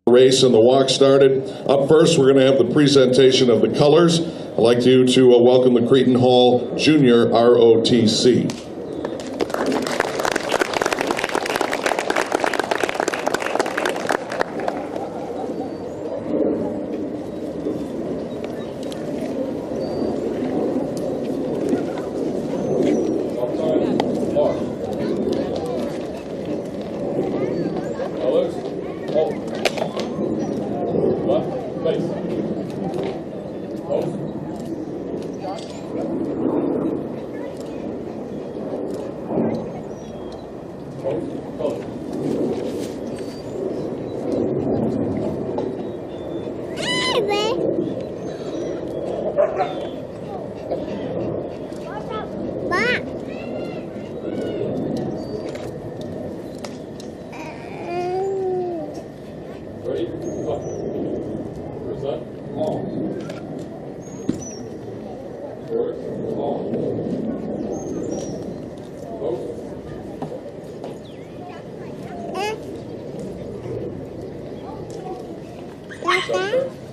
race and the walk started. Up first, we're going to have the presentation of the colors. I'd like you to welcome the Cretin Hall Junior ROTC.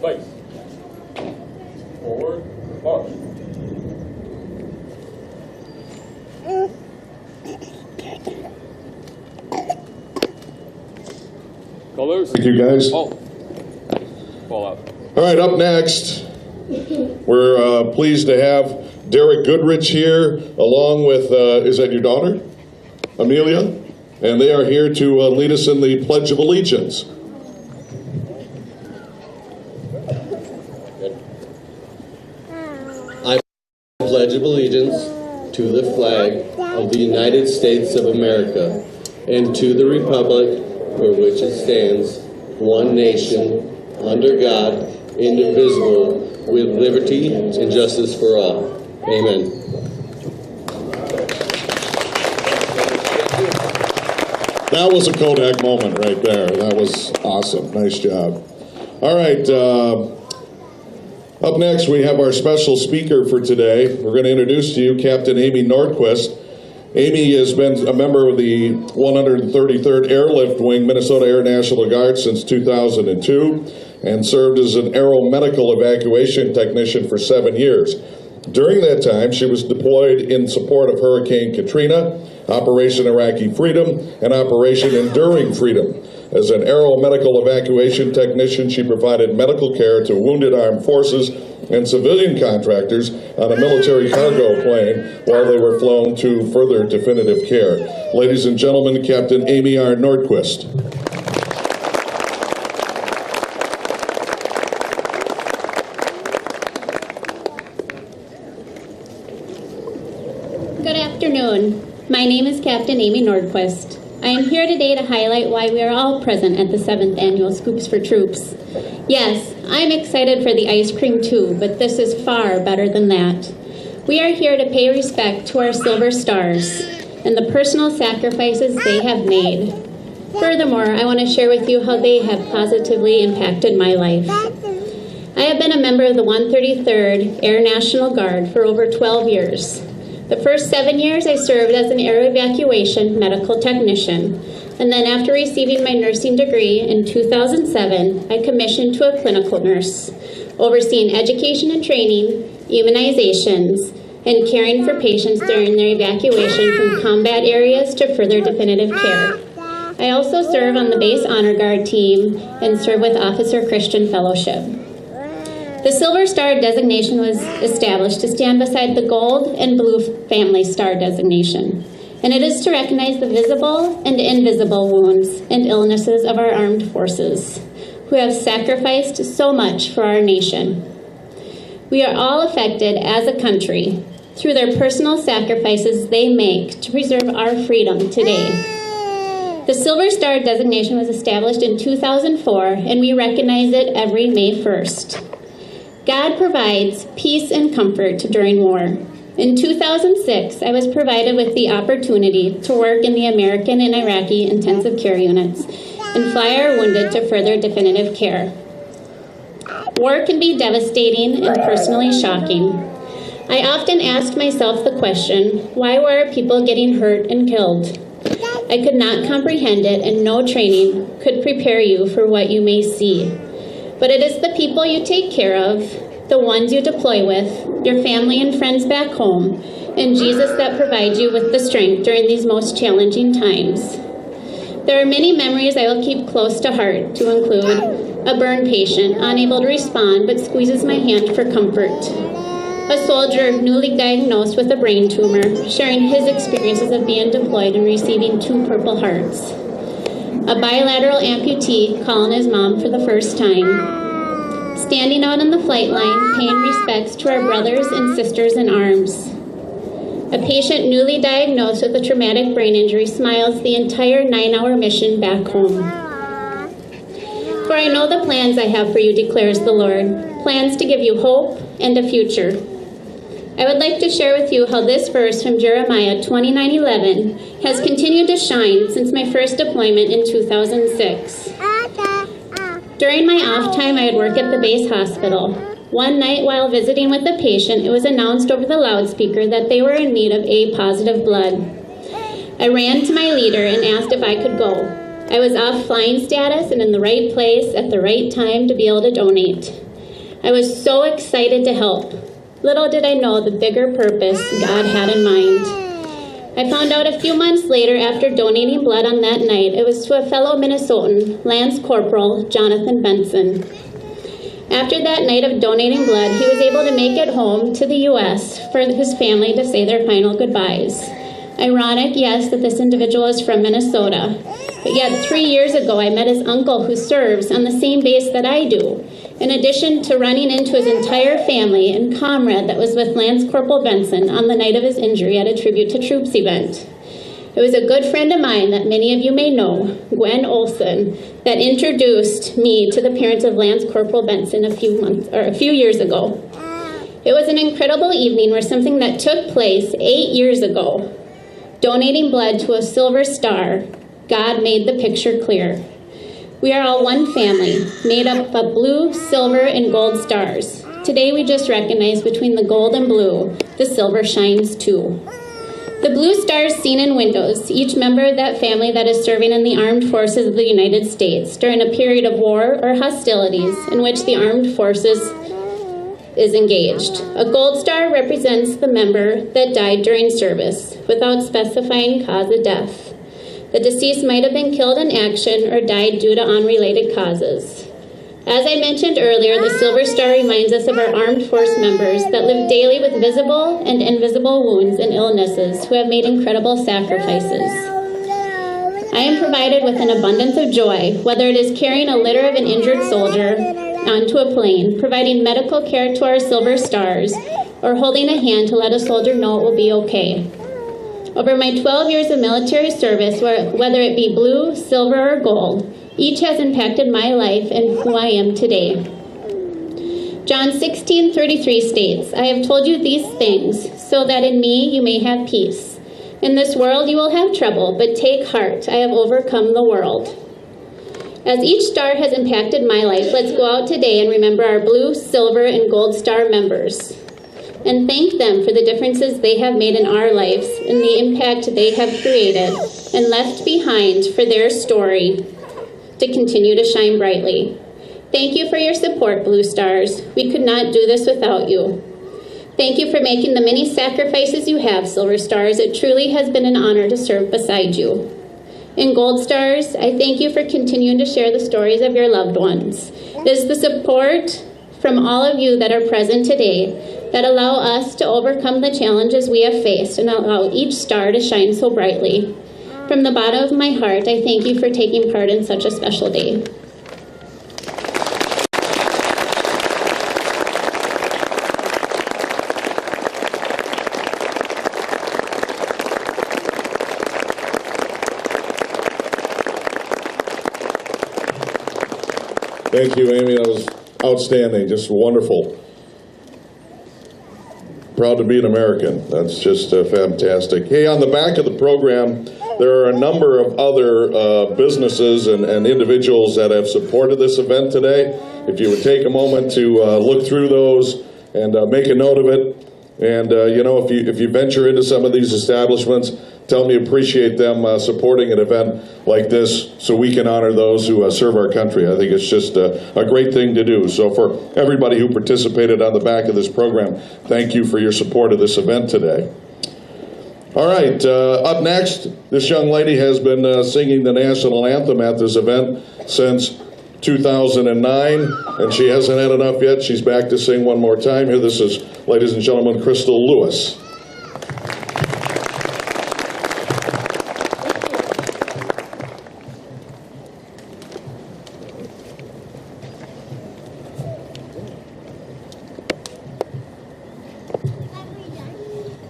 Face. Forward, march. Colors. Thank you, guys. Oh. Fall out. All right, up next, we're pleased to have Derek Goodrich here, along with, is that your daughter, Amelia? And they are here to lead us in the Pledge of Allegiance. I pledge allegiance to the flag of the United States of America and to the republic for which it stands, one nation, under God, indivisible, with liberty and justice for all. Amen. That was a Kodak moment right there. That was awesome. Nice job. All right. Up next, we have our special speaker for today. We're going to introduce to you Captain Amy Nordquist. Amy has been a member of the 133rd Airlift Wing, Minnesota Air National Guard since 2002 and served as an aeromedical evacuation technician for 7 years. During that time, she was deployed in support of Hurricane Katrina, Operation Iraqi Freedom, and Operation Enduring Freedom. As an aeromedical evacuation technician, she provided medical care to wounded armed forces and civilian contractors on a military cargo plane while they were flown to further definitive care. Ladies and gentlemen, Captain Amy R. Nordquist. Good afternoon. My name is Captain Amy Nordquist. I am here today to highlight why we are all present at the 7th Annual Scoops for Troops. Yes, I'm excited for the ice cream too, but this is far better than that. We are here to pay respect to our Silver Stars and the personal sacrifices they have made. Furthermore, I want to share with you how they have positively impacted my life. I have been a member of the 133rd Air National Guard for over 12 years. The first 7 years I served as an air evacuation medical technician, and then after receiving my nursing degree in 2007, I commissioned to a clinical nurse, overseeing education and training, immunizations, and caring for patients during their evacuation from combat areas to further definitive care. I also serve on the Base Honor Guard team and serve with Officer Christian Fellowship. The Silver Star designation was established to stand beside the Gold and Blue Family Star designation, and it is to recognize the visible and invisible wounds and illnesses of our armed forces, who have sacrificed so much for our nation. We are all affected as a country through their personal sacrifices they make to preserve our freedom today. The Silver Star designation was established in 2004, and we recognize it every May 1st. God provides peace and comfort during war. In 2006, I was provided with the opportunity to work in the American and Iraqi intensive care units and fly our wounded to further definitive care. War can be devastating and personally shocking. I often ask myself the question, why were people getting hurt and killed? I could not comprehend it, and no training could prepare you for what you may see. But it is the people you take care of, the ones you deploy with, your family and friends back home, and Jesus that provides you with the strength during these most challenging times. There are many memories I will keep close to heart, to include a burn patient, unable to respond but squeezes my hand for comfort. A soldier newly diagnosed with a brain tumor, sharing his experiences of being deployed and receiving 2 Purple Hearts. A bilateral amputee calling his mom for the first time. Standing out on the flight line, paying respects to our brothers and sisters in arms. A patient newly diagnosed with a traumatic brain injury smiles the entire 9-hour mission back home. For I know the plans I have for you, declares the Lord, plans to give you hope and a future. I would like to share with you how this verse from Jeremiah 29:11 has continued to shine since my first deployment in 2006. During my off time, I would work at the base hospital. One night while visiting with a patient, it was announced over the loudspeaker that they were in need of A-positive blood. I ran to my leader and asked if I could go. I was off flying status and in the right place at the right time to be able to donate. I was so excited to help. Little did I know the bigger purpose God had in mind. I found out a few months later after donating blood on that night, it was to a fellow Minnesotan, Lance Corporal Jonathan Benson. After that night of donating blood, he was able to make it home to the U.S. for his family to say their final goodbyes. Ironic, yes, that this individual is from Minnesota. But yet 3 years ago, I met his uncle who serves on the same base that I do. In addition to running into his entire family and comrade that was with Lance Corporal Benson on the night of his injury at a Tribute to Troops event. It was a good friend of mine that many of you may know, Gwen Olson, that introduced me to the parents of Lance Corporal Benson a few years ago. It was an incredible evening where something that took place 8 years ago, donating blood to a Silver Star, God made the picture clear. We are all one family, made up of blue, silver, and gold stars. Today we just recognize between the gold and blue, the silver shines too. The blue stars seen in windows, each member of that family that is serving in the armed forces of the United States during a period of war or hostilities in which the armed forces is engaged. A gold star represents the member that died during service without specifying cause of death. The deceased might have been killed in action or died due to unrelated causes. As I mentioned earlier, the Silver Star reminds us of our armed force members that live daily with visible and invisible wounds and illnesses who have made incredible sacrifices. I am provided with an abundance of joy, whether it is carrying a litter of an injured soldier onto a plane, providing medical care to our Silver Stars, or holding a hand to let a soldier know it will be okay. Over my 12 years of military service, whether it be blue, silver, or gold, each has impacted my life and who I am today. John 16:33 states, I have told you these things so that in me you may have peace. In this world you will have trouble, but take heart, I have overcome the world. As each star has impacted my life, let's go out today and remember our blue, silver, and gold star members. And thank them for the differences they have made in our lives and the impact they have created and left behind for their story to continue to shine brightly. Thank you for your support, Blue Stars. We could not do this without you. Thank you for making the many sacrifices you have, Silver Stars. It truly has been an honor to serve beside you. And Gold Stars, I thank you for continuing to share the stories of your loved ones. It is the support from all of you that are present today that allow us to overcome the challenges we have faced and allow each star to shine so brightly. From the bottom of my heart, I thank you for taking part in such a special day. Thank you, Amy. That was outstanding, just wonderful. Proud to be an American. That's just fantastic. Hey, on the back of the program, there are a number of other businesses and individuals that have supported this event today. If you would take a moment to look through those and make a note of it. And, you know, if you venture into some of these establishments, tell them you appreciate them supporting an event like this so we can honor those who serve our country. I think it's just a great thing to do. So for everybody who participated on the back of this program, thank you for your support of this event today. All right, up next, this young lady has been singing the national anthem at this event since 2009, and she hasn't had enough yet. She's back to sing one more time. Here, this is, ladies and gentlemen, Crystal Lewis.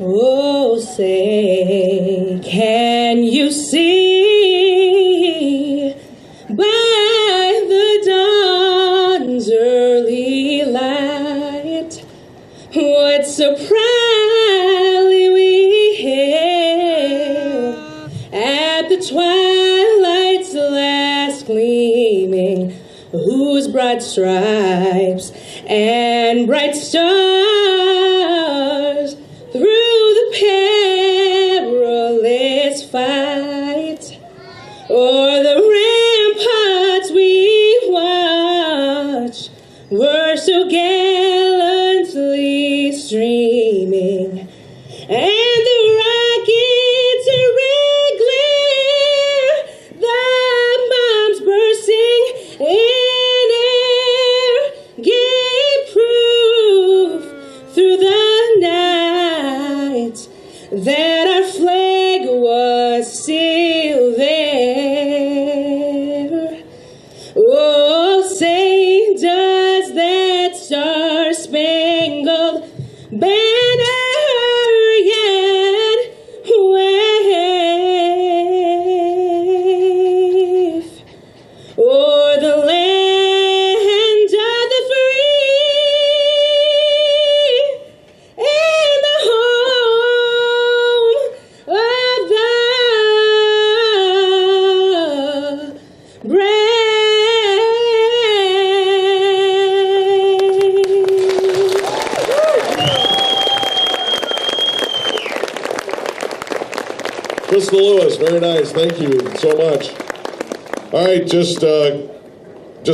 Oh, say, can you see by the dawn's early light what so proudly we hailed at the twilight's last gleaming, whose broad stripes and bright stars through the perilous fight o'er the ramparts we watch were so gallantly streaming, and the rockets in red glare, the bombs bursting in air, gave proof through the night that our flag was still there. Oh, say, does that star-spangled banner yet wave o'er the land of the free and the home of the brave? Crystal Lewis, very nice. Thank you so much. All right, just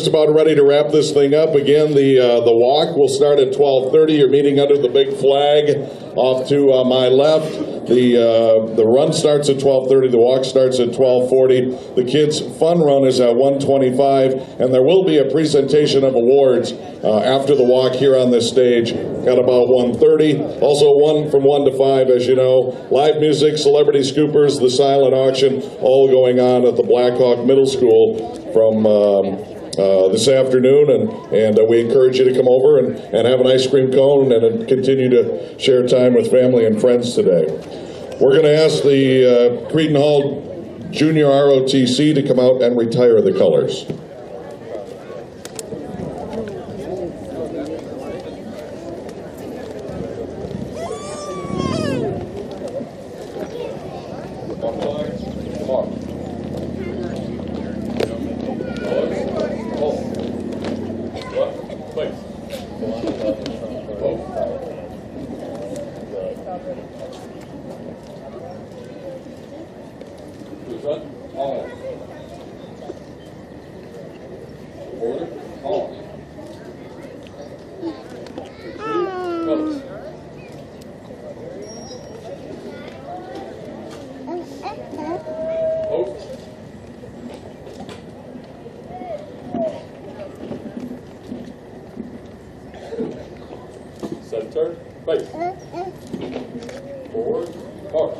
about ready to wrap this thing up. Again, the walk will start at 12:30. You're meeting under the big flag off to my left. The run starts at 12:30. The walk starts at 12:40. The kids' fun run is at 1:25, and there will be a presentation of awards after the walk here on this stage at about 1:30. Also, from 1 to 5, as you know, live music, celebrity scoopers, the silent auction, all going on at the Blackhawk Middle School from this afternoon, and we encourage you to come over and have an ice cream cone and continue to share time with family and friends today. We're going to ask the Creedon Hall Junior ROTC to come out and retire the colors. Center, face. Forward, march.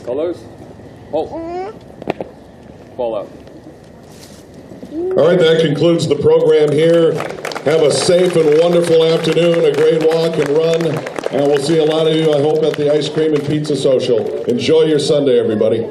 Colors, hold. Fall out. All right, that concludes the program here. Have a safe and wonderful afternoon, a great walk and run, and we'll see a lot of you, I hope, at the Ice Cream and Pizza Social. Enjoy your Sunday, everybody.